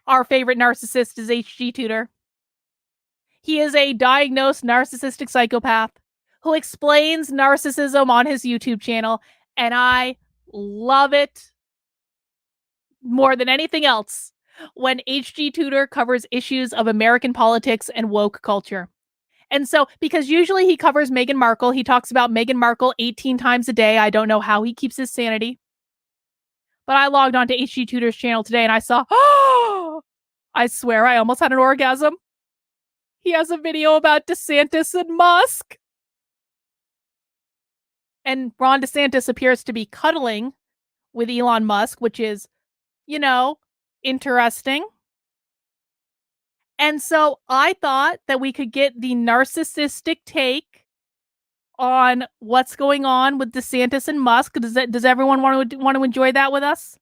Our favorite narcissist is HG Tudor. He is a diagnosed narcissistic psychopath who explains narcissism on his YouTube channel, and I love it more than anything else when HG Tudor covers issues of American politics and woke culture. And so, because usually he covers Meghan Markle, he talks about Meghan Markle 18 times a day. I don't know how he keeps his sanity. But I logged on to HG Tudor's channel today and I saw, oh, I swear I almost had an orgasm. He has a video about DeSantis and Musk. And Ron DeSantis appears to be cuddling with Elon Musk, which is, interesting. And so I thought that we could get the narcissistic take on what's going on with DeSantis and Musk. Does everyone want to enjoy that with us?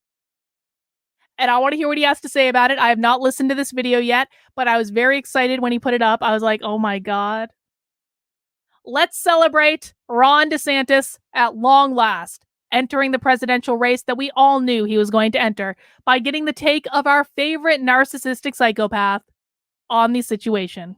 And I want to hear what he has to say about it. I have not listened to this video yet, but I was very excited when he put it up. I was like, oh my God. Let's celebrate Ron DeSantis at long last, entering the presidential race that we all knew he was going to enter by getting the take of our favorite narcissistic psychopath on the situation.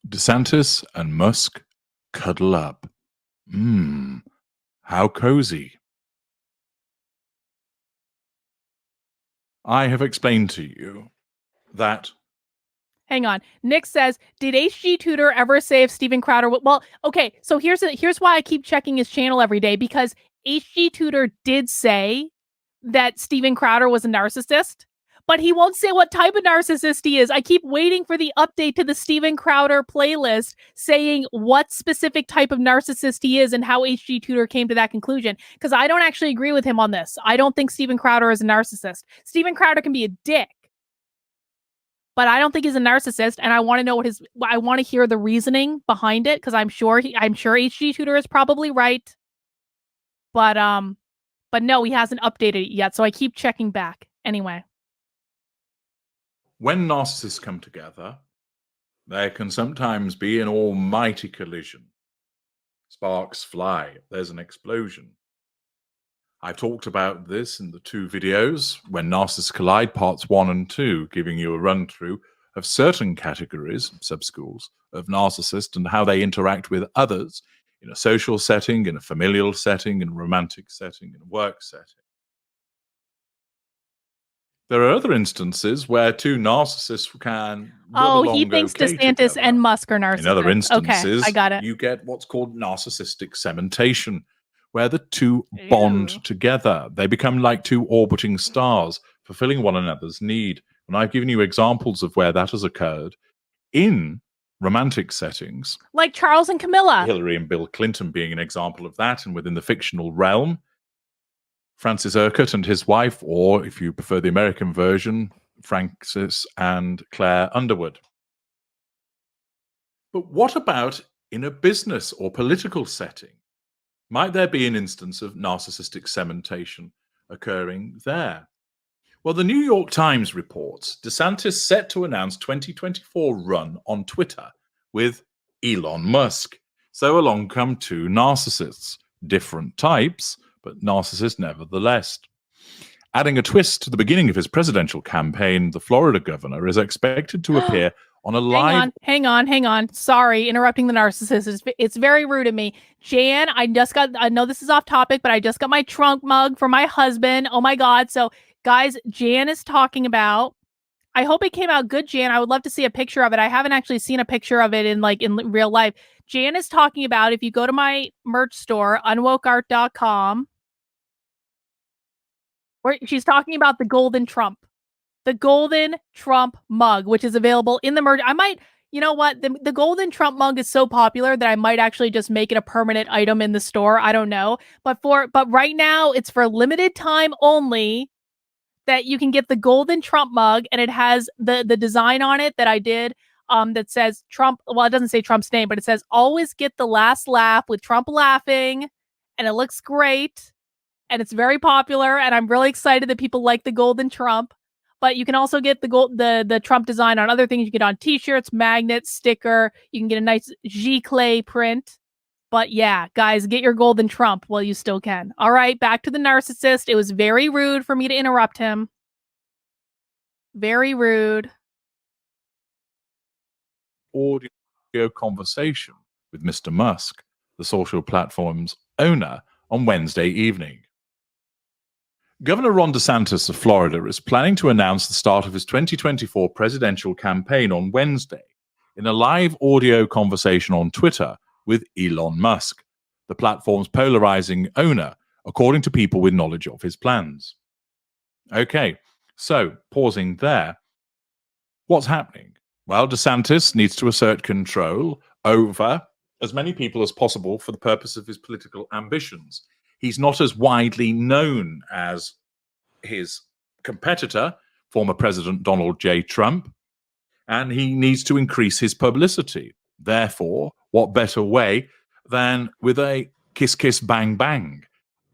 DeSantis and Musk cuddle up. How cozy. I have explained to you that... Hang on. Nick says, did HG Tudor ever say if Steven Crowder... Well, okay, so here's why I keep checking his channel every day, because HG Tudor did say that Steven Crowder was a narcissist, but he won't say what type of narcissist he is. I keep waiting for the update to the Steven Crowder playlist saying what specific type of narcissist he is and how HG Tudor came to that conclusion, because I don't actually agree with him on this. I don't think Steven Crowder is a narcissist. Steven Crowder can be a dick, but I don't think he's a narcissist, and I want to know I want to hear the reasoning behind it, because I'm sure HG Tudor is probably right. But no, he hasn't updated it yet, so I keep checking back. Anyway. When narcissists come together, there can sometimes be an almighty collision. Sparks fly, there's an explosion. I've talked about this in the 2 videos, When Narcissists Collide, parts 1 and 2, giving you a run-through of certain categories, subschools, of narcissists and how they interact with others in a social setting, in a familial setting, in a romantic setting, in a work setting. There are other instances where 2 narcissists can... he thinks DeSantis and Musk are narcissists. In other instances, okay, I got it. You get what's called narcissistic cementation, where the 2 bond together. They become like 2 orbiting stars, fulfilling one another's need. And I've given you examples of where that has occurred in romantic settings. Like Charles and Camilla. Hillary and Bill Clinton being an example of that, and within the fictional realm, Francis Urquhart and his wife, or if you prefer the American version, Francis and Claire Underwood. But what about in a business or political setting? Might there be an instance of narcissistic cementation occurring there? Well, the New York Times reports DeSantis set to announce 2024 run on Twitter with Elon Musk. So along come 2 narcissists, different types, but narcissists nevertheless. Adding a twist to the beginning of his presidential campaign, the Florida governor is expected to appear on a live... Hang on. Sorry, interrupting the narcissist. It's very rude of me. Jan, I know this is off topic, but I just got my trunk mug for my husband. Oh my God. So guys, Jan is talking about... I hope it came out good, Jan. I would love to see a picture of it. I haven't actually seen a picture of it in real life. Jan is talking about, if you go to my merch store, unwokeart.com, where she's talking about the golden Trump mug, which is available in the merch. I might, you know what? The golden Trump mug is so popular that I might actually just make it a permanent item in the store. I don't know. But right now it's for limited time only that you can get the golden Trump mug, and it has the design on it that I did that says Trump. Well, it doesn't say Trump's name, but it says always get the last laugh with Trump laughing, and it looks great. And it's very popular, and I'm really excited that people like the golden Trump. But you can also get the Trump design on other things. You get on t-shirts, magnets, sticker. You can get a nice giclée print. But yeah, guys, get your golden Trump while you still can. All right, back to the narcissist. It was very rude for me to interrupt him. Very rude. Audio conversation with Mr. Musk, the social platform's owner, on Wednesday evening. Governor Ron DeSantis of Florida is planning to announce the start of his 2024 presidential campaign on Wednesday in a live audio conversation on Twitter with Elon Musk, the platform's polarizing owner, according to people with knowledge of his plans. Okay, so pausing there, what's happening? Well, DeSantis needs to assert control over as many people as possible for the purpose of his political ambitions. He's not as widely known as his competitor, former President Donald J. Trump, and he needs to increase his publicity. Therefore, what better way than with a kiss, kiss, bang, bang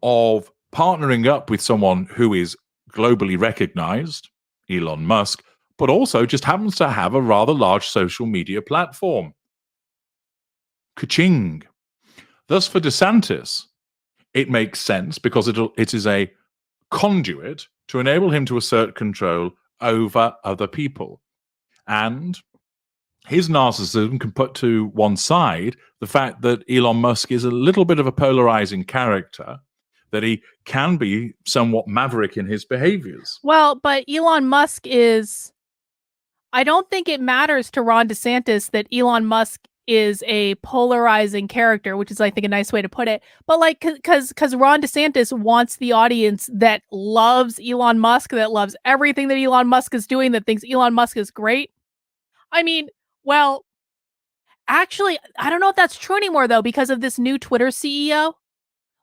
of partnering up with someone who is globally recognized, Elon Musk, but also just happens to have a rather large social media platform. Ka-ching. Thus, for DeSantis, it makes sense because it is a conduit to enable him to assert control over other people. And his narcissism can put to one side the fact that Elon Musk is a little bit of a polarizing character, that he can be somewhat maverick in his behaviors. Well, but Elon Musk is... I don't think it matters to Ron DeSantis that Elon Musk is a polarizing character, which is, I think, a nice way to put it. But like, because Ron DeSantis wants the audience that loves Elon Musk, that loves everything that Elon Musk is doing, that thinks Elon Musk is great. I mean, well, actually, I don't know if that's true anymore, though, because of this new Twitter CEO.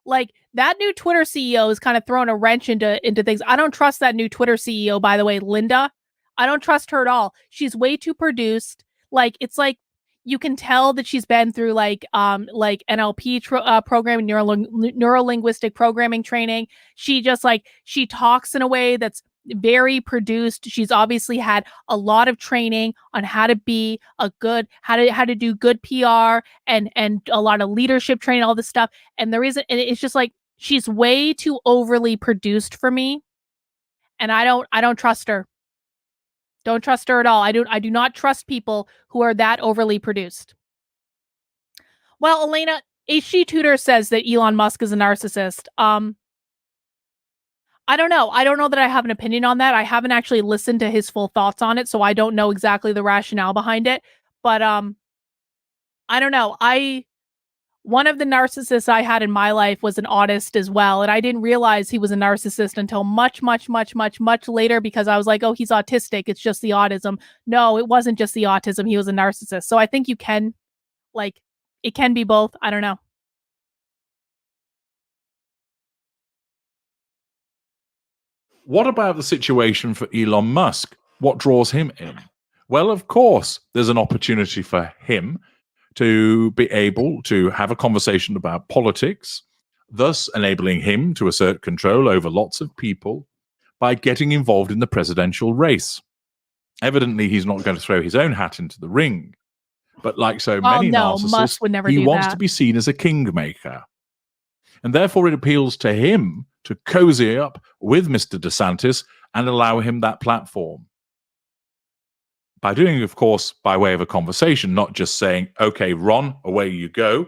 Like, that new Twitter CEO is kind of throwing a wrench into things. I don't trust that new Twitter CEO, by the way, Linda. I don't trust her at all. She's way too produced. Like, it's like you can tell that she's been through like NLP programming, neuro-linguistic programming training. She just she talks in a way that's very produced. She's obviously had a lot of training on how to be a good, how to do good PR and a lot of leadership training, all this stuff. And the reason, and it's just like she's way too overly produced for me, and I don't trust her. Don't trust her at all. I do not trust people who are that overly produced. Well, Elena, HG Tudor says that Elon Musk is a narcissist. I don't know. I don't know that I have an opinion on that. I haven't actually listened to his full thoughts on it, so I don't know exactly the rationale behind it. But I don't know. One of the narcissists I had in my life was an autist as well, and I didn't realize he was a narcissist until much later, because I was like, oh, he's autistic. It's just the autism. No, it wasn't just the autism. He was a narcissist. So I think you can, it can be both. I don't know. What about the situation for Elon Musk? What draws him in? Well, of course, there's an opportunity for him to be able to have a conversation about politics, thus enabling him to assert control over lots of people by getting involved in the presidential race. Evidently, he's not going to throw his own hat into the ring, but like so many narcissists, Musk would never he do wants that. to be seen as a kingmaker. And therefore, it appeals to him to cozy up with Mr. DeSantis and allow him that platform. By doing, of course, by way of a conversation, not just saying, okay, Ron, away you go,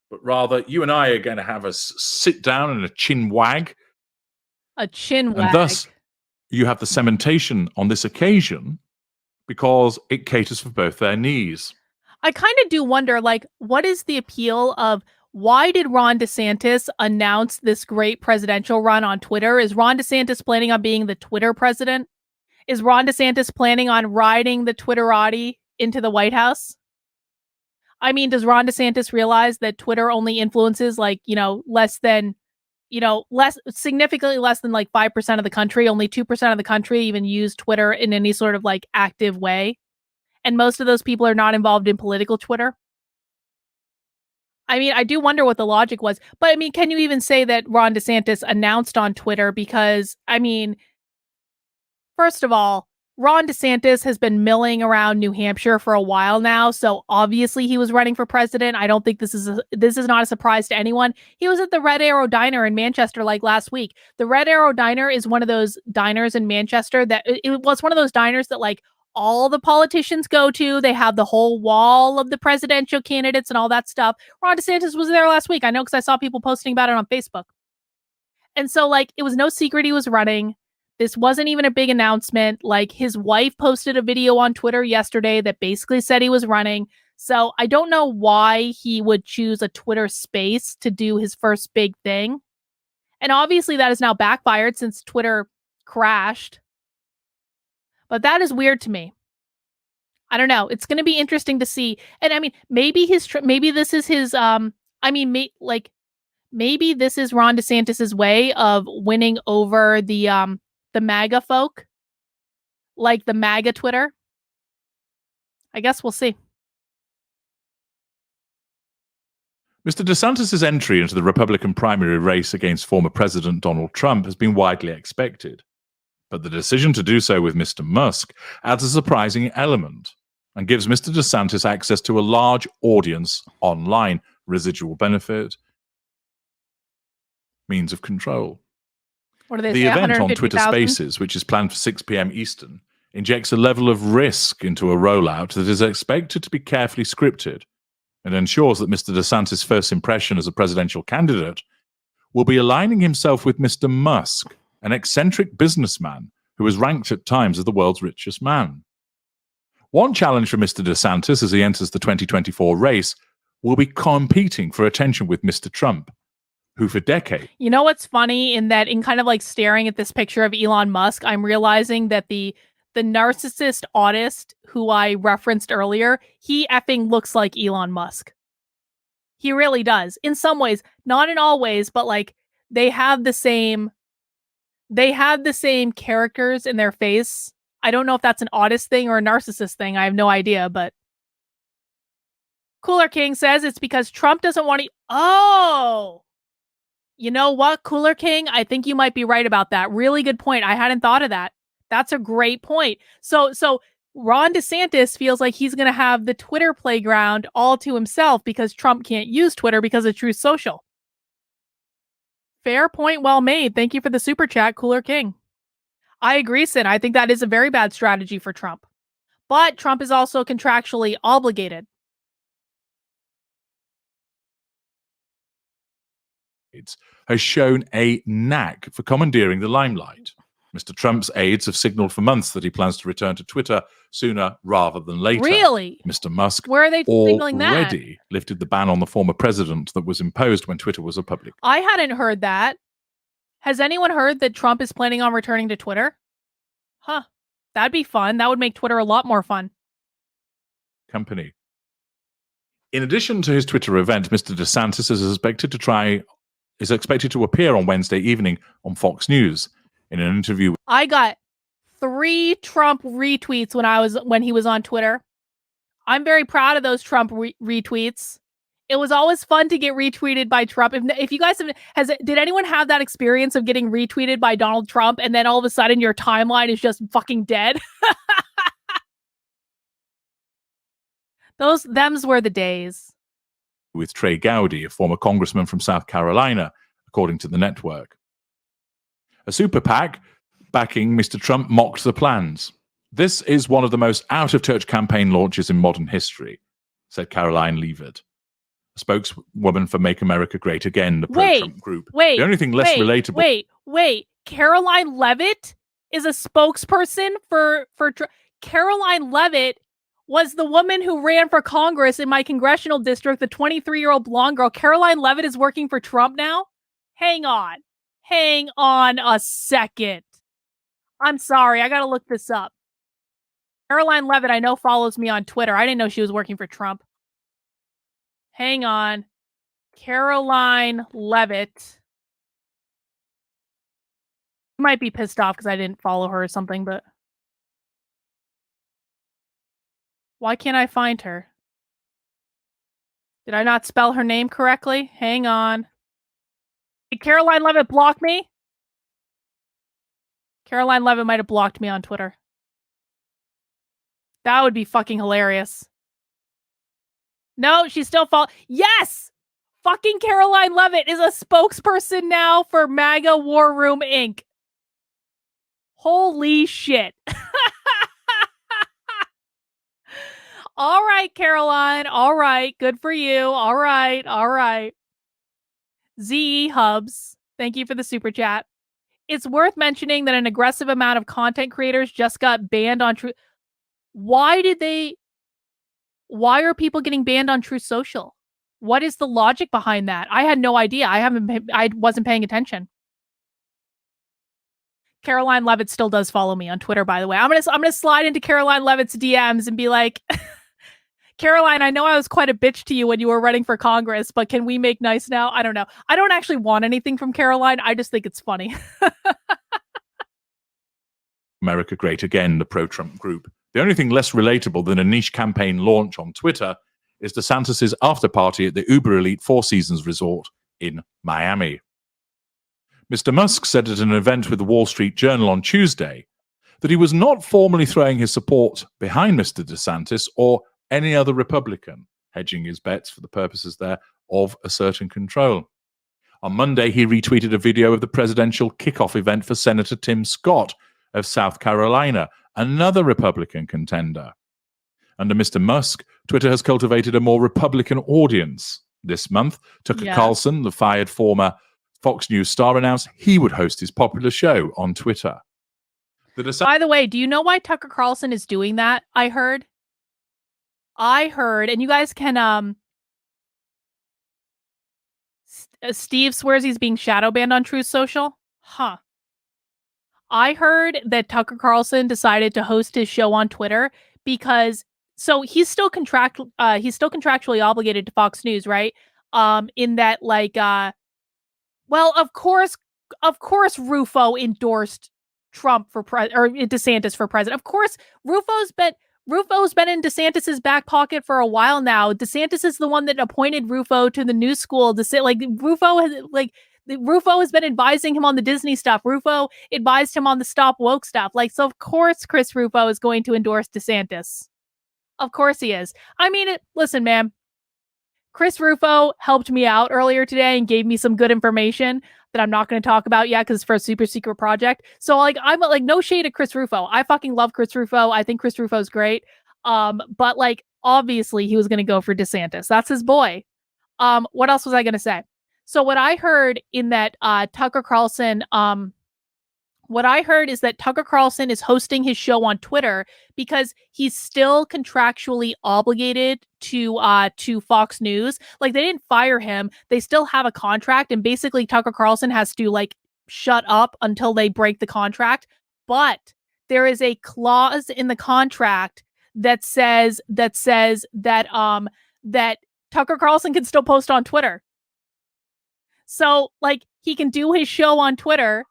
but rather you and I are going to have a sit down and a chin wag. A chin wag. And thus, you have the cementation on this occasion because it caters for both their needs. I kind of do wonder, what is the appeal of, why did Ron DeSantis announce this great presidential run on Twitter? Is Ron DeSantis planning on being the Twitter president? Is Ron DeSantis planning on riding the Twitterati into the White House? I mean, does Ron DeSantis realize that Twitter only influences significantly less than 5% of the country? Only 2% of the country even use Twitter in any sort of active way. And most of those people are not involved in political Twitter. I mean, I do wonder what the logic was. But I mean, can you even say that Ron DeSantis announced on Twitter? Because, I mean, First of all, Ron DeSantis has been milling around New Hampshire for a while now, so obviously he was running for president. I don't think this is not a surprise to anyone. He was at the Red Arrow Diner in Manchester like last week. The Red Arrow Diner is one of those diners in Manchester that it was one of those diners that like all the politicians go to. They have the whole wall of the presidential candidates and all that stuff. Ron DeSantis was there last week. I know because I saw people posting about it on Facebook. And so, like, it was no secret he was running. This wasn't even a big announcement. Like, his wife posted a video on Twitter yesterday that basically said he was running. So I don't know why he would choose a Twitter space to do his first big thing. And obviously that has now backfired since Twitter crashed. But that is weird to me. I don't know. It's going to be interesting to see. And I mean, maybe maybe this is his maybe this is Ron DeSantis's way of winning over the MAGA folk, like the MAGA Twitter. I guess we'll see. Mr. DeSantis' entry into the Republican primary race against former President Donald Trump has been widely expected. But the decision to do so with Mr. Musk adds a surprising element and gives Mr. DeSantis access to a large audience online, residual benefit, means of control. What do they The say? event on Twitter 150,000? Spaces, which is planned for 6 p.m. Eastern, injects a level of risk into a rollout that is expected to be carefully scripted and ensures that Mr. DeSantis' first impression as a presidential candidate will be aligning himself with Mr. Musk, an eccentric businessman who is ranked at times as the world's richest man. One challenge for Mr. DeSantis as he enters the 2024 race will be competing for attention with Mr. Trump, who for decades... You know what's funny in that, in kind of like staring at this picture of Elon Musk, I'm realizing that the narcissist autist who I referenced earlier, he effing looks like Elon Musk. He really does. In some ways, not in all ways, but like they have the same characters in their face. I don't know if that's an autist thing or a narcissist thing. I have no idea, but Cooler King says it's because Trump doesn't want to. Oh, you know what, Cooler King? I think you might be right about that. Really good point. I hadn't thought of that. That's a great point. So Ron DeSantis feels like he's going to have the Twitter playground all to himself because Trump can't use Twitter because of Truth Social. Fair point, well made. Thank you for the super chat, Cooler King. I agree, Sid. I think that is a very bad strategy for Trump. But Trump is also contractually obligated. Has shown a knack for commandeering the limelight. Mr. Trump's aides have signaled for months that he plans to return to Twitter sooner rather than later. Really? Mr. Musk Where are they signaling that? already lifted the ban on the former president that was imposed when Twitter was a public. I hadn't heard that. Has anyone heard that Trump is planning on returning to Twitter? Huh. That'd be fun. That would make Twitter a lot more fun. Company. In addition to his Twitter event, Mr. DeSantis is expected to appear on Wednesday evening on Fox News in an interview. I got 3 Trump retweets when he was on Twitter. I'm very proud of those Trump retweets. It was always fun to get retweeted by Trump. If you guys did anyone have that experience of getting retweeted by Donald Trump and then all of a sudden your timeline is just fucking dead? Them's were the days. With Trey Gowdy, a former congressman from South Carolina, according to the network. A super PAC backing Mr. Trump mocked the plans. This is one of the most out-of-touch campaign launches in modern history, said Caroline Leavitt, a spokeswoman for Make America Great Again, the pro-Trump group. The only thing less relatable... Wait. Caroline Leavitt is a spokesperson for Caroline Leavitt was the woman who ran for Congress in my congressional district, the 23-year-old blonde girl. Caroline Leavitt is working for Trump now? Hang on a second. I'm sorry, I gotta look this up. Caroline Leavitt, I know, follows me on Twitter. I didn't know she was working for Trump. Hang on. Caroline Leavitt. Might be pissed off because I didn't follow her or something, but... Why can't I find her? Did I not spell her name correctly? Hang on. Did Caroline Leavitt block me? Caroline Levitt might have blocked me on Twitter. That would be fucking hilarious. No, she's still Yes! Fucking Caroline Levitt is a spokesperson now for MAGA War Room Inc. Holy shit. All right, Caroline. All right. Good for you. All right. All right. ZE Hubs. Thank you for the super chat. It's worth mentioning that an aggressive amount of content creators just got banned on True. Why are people getting banned on True Social? What is the logic behind that? I had no idea. I wasn't paying attention. Caroline Levitt still does follow me on Twitter, by the way. I'm gonna slide into Caroline Levitt's DMs and be like, Caroline, I know I was quite a bitch to you when you were running for Congress, but can we make nice now? I don't know. I don't actually want anything from Caroline. I just think it's funny. America Great Again, the pro-Trump group. The only thing less relatable than a niche campaign launch on Twitter is DeSantis' after party at the Uber Elite Four Seasons Resort in Miami. Mr. Musk said at an event with the Wall Street Journal on Tuesday that he was not formally throwing his support behind Mr. DeSantis or any other Republican, hedging his bets for the purposes there of asserting control. On Monday, he retweeted a video of the presidential kickoff event for Senator Tim Scott of South Carolina, another Republican contender. Under Mr. Musk, Twitter has cultivated a more Republican audience. This month, Tucker Carlson, the fired former Fox News star, announced he would host his popular show on Twitter. By the way, do you know why Tucker Carlson is doing that? I heard, and you guys can, Steve swears he's being shadow banned on Truth Social. Huh. I heard that Tucker Carlson decided to host his show on Twitter because, so he's still contractually obligated to Fox News, right? In that, like, well, of course, Rufo endorsed Trump or DeSantis for president. Of course, Rufo's been in DeSantis's back pocket for a while now. DeSantis is the one that appointed Rufo to the new school. Rufo has been advising him on the Disney stuff. Rufo advised him on the Stop Woke stuff. Like, so of course Chris Rufo is going to endorse DeSantis. Of course he is. I mean, listen, man. Chris Rufo helped me out earlier today and gave me some good information that I'm not going to talk about yet because it's for a super secret project. So, like, I'm like, no shade at Chris Rufo. I fucking love Chris Rufo. I think Chris Rufo's great. But like, obviously he was going to go for DeSantis. That's his boy. What else was I going to say? So what I heard in that Tucker Carlson, what I heard is that Tucker Carlson is hosting his show on Twitter because he's still contractually obligated to Fox News. Like, they didn't fire him. They still have a contract, and basically Tucker Carlson has to, like, shut up until they break the contract. But there is a clause in the contract that says that Tucker Carlson can still post on Twitter. So, like, he can do his show on Twitter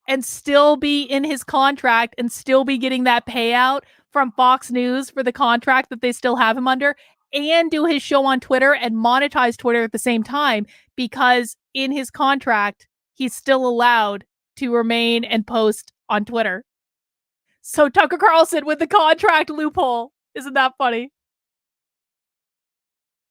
and still be in his contract and still be getting that payout from Fox News for the contract that they still have him under, and do his show on Twitter and monetize Twitter at the same time, because in his contract, he's still allowed to remain and post on Twitter. So Tucker Carlson with the contract loophole. Isn't that funny?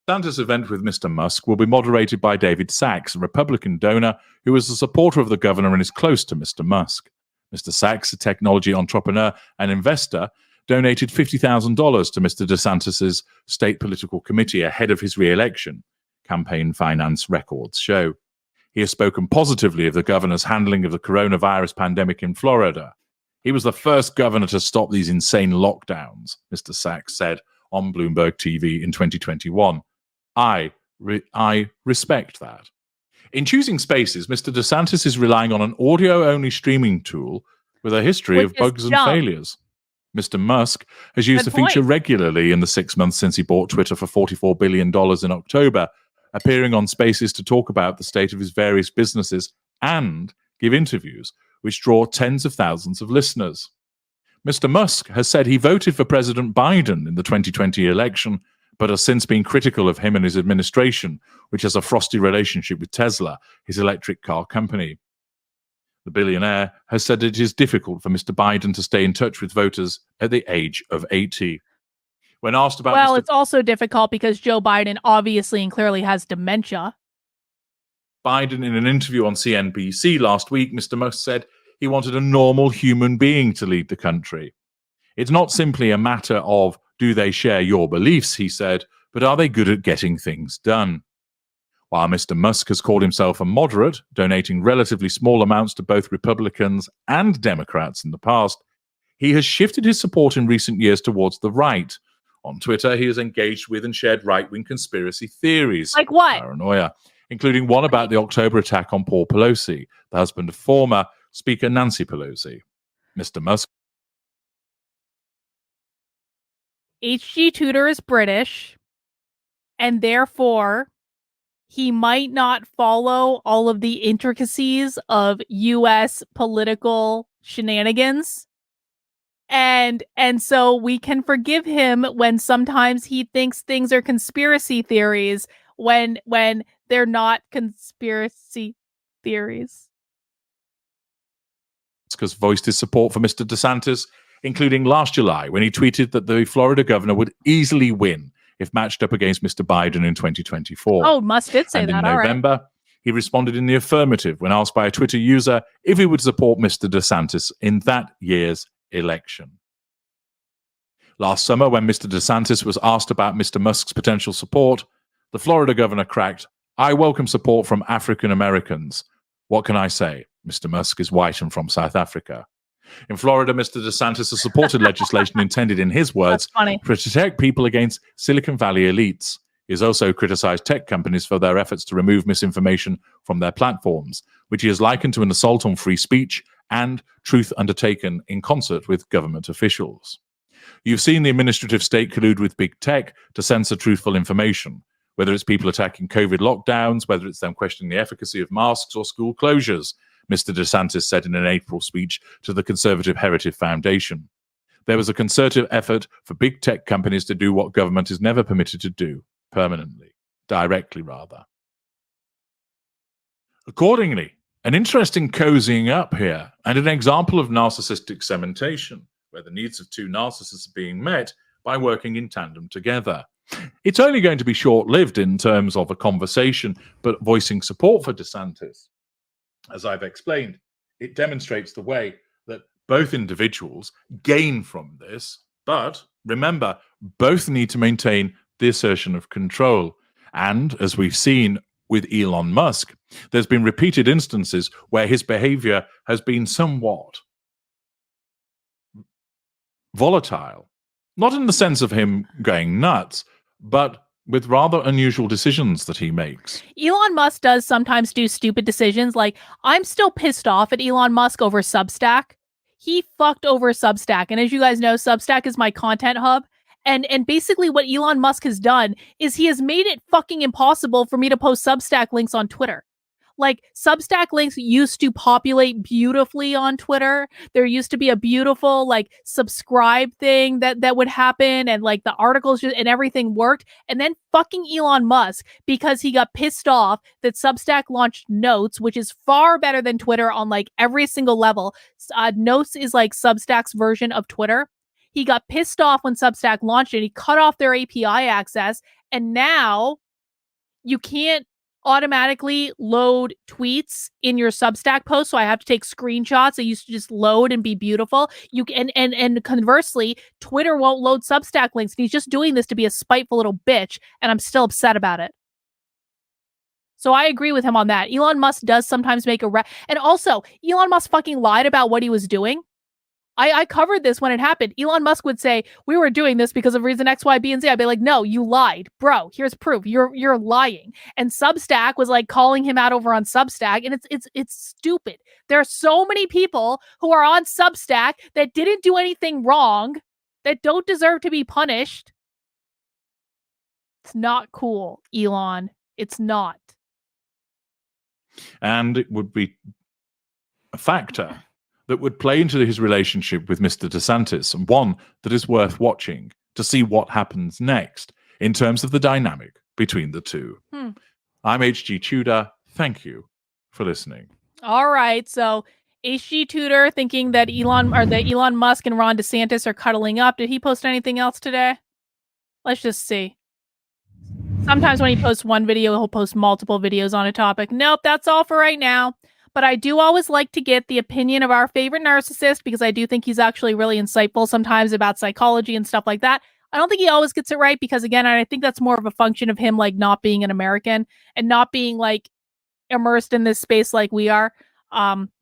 DeSantis' event with Mr. Musk will be moderated by David Sachs, a Republican donor who is a supporter of the governor and is close to Mr. Musk. Mr. Sachs, a technology entrepreneur and investor, donated $50,000 to Mr. DeSantis' state political committee ahead of his re-election, campaign finance records show. He has spoken positively of the governor's handling of the coronavirus pandemic in Florida. He was the first governor to stop these insane lockdowns, Mr. Sachs said on Bloomberg TV in 2021. I respect that. In choosing spaces, Mr. DeSantis is relying on an audio-only streaming tool with a history of bugs and failures. Mr. Musk has used the feature regularly in the 6 months since he bought Twitter for $44 billion in October, appearing on Spaces to talk about the state of his various businesses and give interviews, which draw tens of thousands of listeners. Mr. Musk has said he voted for President Biden in the 2020 election, but has since been critical of him and his administration, which has a frosty relationship with Tesla, his electric car company. The billionaire has said it is difficult for Mr. Biden to stay in touch with voters at the age of 80. When asked about Well, it's also difficult because Joe Biden obviously and clearly has dementia. Biden, in an interview on CNBC last week, Mr. Musk said he wanted a normal human being to lead the country. It's not simply a matter of do they share your beliefs, he said, but are they good at getting things done? While Mr. Musk has called himself a moderate, donating relatively small amounts to both Republicans and Democrats in the past, he has shifted his support in recent years towards the right. On Twitter, he has engaged with and shared right-wing conspiracy theories. Like what? Paranoia, including one about the October attack on Paul Pelosi, the husband of former Speaker Nancy Pelosi. Mr. Musk. H.G. Tudor is British, and therefore he might not follow all of the intricacies of U.S. political shenanigans. And so we can forgive him when sometimes he thinks things are conspiracy theories when they're not conspiracy theories. Has voiced his support for Mr. DeSantis, including last July when he tweeted that the Florida governor would easily win if matched up against Mr. Biden in 2024. Oh, Musk did say and that. In November, he responded in the affirmative when asked by a Twitter user if he would support Mr. DeSantis in that year's election. Last summer, when Mr. DeSantis was asked about Mr. Musk's potential support, the Florida governor cracked, "I welcome support from African Americans. What can I say? Mr. Musk is white and from South Africa." In Florida, Mr. DeSantis has supported legislation intended, in his words, to protect people against Silicon Valley elites. He has also criticized tech companies for their efforts to remove misinformation from their platforms, which he has likened to an assault on free speech and truth undertaken in concert with government officials. You've seen the administrative state collude with big tech to censor truthful information, whether it's people attacking COVID lockdowns, whether it's them questioning the efficacy of masks or school closures, Mr. DeSantis said in an April speech to the Conservative Heritage Foundation. There was a concerted effort for big tech companies to do what government is never permitted to do, permanently, directly rather. Accordingly, an interesting cozying up here and an example of narcissistic cementation, where the needs of two narcissists are being met by working in tandem together. It's only going to be short-lived in terms of a conversation, but voicing support for DeSantis, as I've explained, it demonstrates the way that both individuals gain from this, but remember, both need to maintain the assertion of control. And as we've seen with Elon Musk, there's been repeated instances where his behavior has been somewhat volatile, not in the sense of him going nuts, but with rather unusual decisions that he makes. Elon Musk does sometimes do stupid decisions. Like, I'm still pissed off at Elon Musk over Substack. He fucked over Substack. And as you guys know, Substack is my content hub. And basically what Elon Musk has done is he has made it fucking impossible for me to post Substack links on Twitter. Like, Substack links used to populate beautifully on Twitter. There used to be a beautiful, like, subscribe thing that would happen, and, like, the articles and everything worked. And then fucking Elon Musk, because he got pissed off that Substack launched Notes, which is far better than Twitter on, like, every single level. Notes is, like, Substack's version of Twitter. He got pissed off when Substack launched it. He cut off their API access, and now you can't automatically load tweets in your Substack post, so I have to take screenshots. They used to just load and be beautiful. You can, and conversely, Twitter won't load Substack links. And he's just doing this to be a spiteful little bitch, and I'm still upset about it. So I agree with him on that. Elon Musk does sometimes make and also Elon Musk fucking lied about what he was doing. I covered this when it happened. Elon Musk would say, we were doing this because of reason X, Y, B, and Z. I'd be like, no, you lied. Bro, here's proof. You're lying. And Substack was like calling him out over on Substack. And it's stupid. There are so many people who are on Substack that didn't do anything wrong, that don't deserve to be punished. It's not cool, Elon. It's not. And it would be a factor that would play into his relationship with Mr. DeSantis, and one that is worth watching to see what happens next in terms of the dynamic between the two. I'm H.G. Tudor. Thank you for listening. All right. So HG Tutor thinking that Elon Musk and Ron DeSantis are cuddling up. Did he post anything else today? Let's just see. Sometimes when he posts one video, he'll post multiple videos on a topic. Nope, that's all for right now. But I do always like to get the opinion of our favorite narcissist because I do think he's actually really insightful sometimes about psychology and stuff like that. I don't think he always gets it right because, again, I think that's more of a function of him like not being an American and not being like immersed in this space like we are.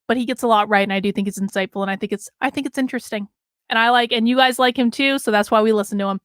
But he gets a lot right, and I do think it's insightful, and I think it's interesting. And you guys like him too, so that's why we listen to him.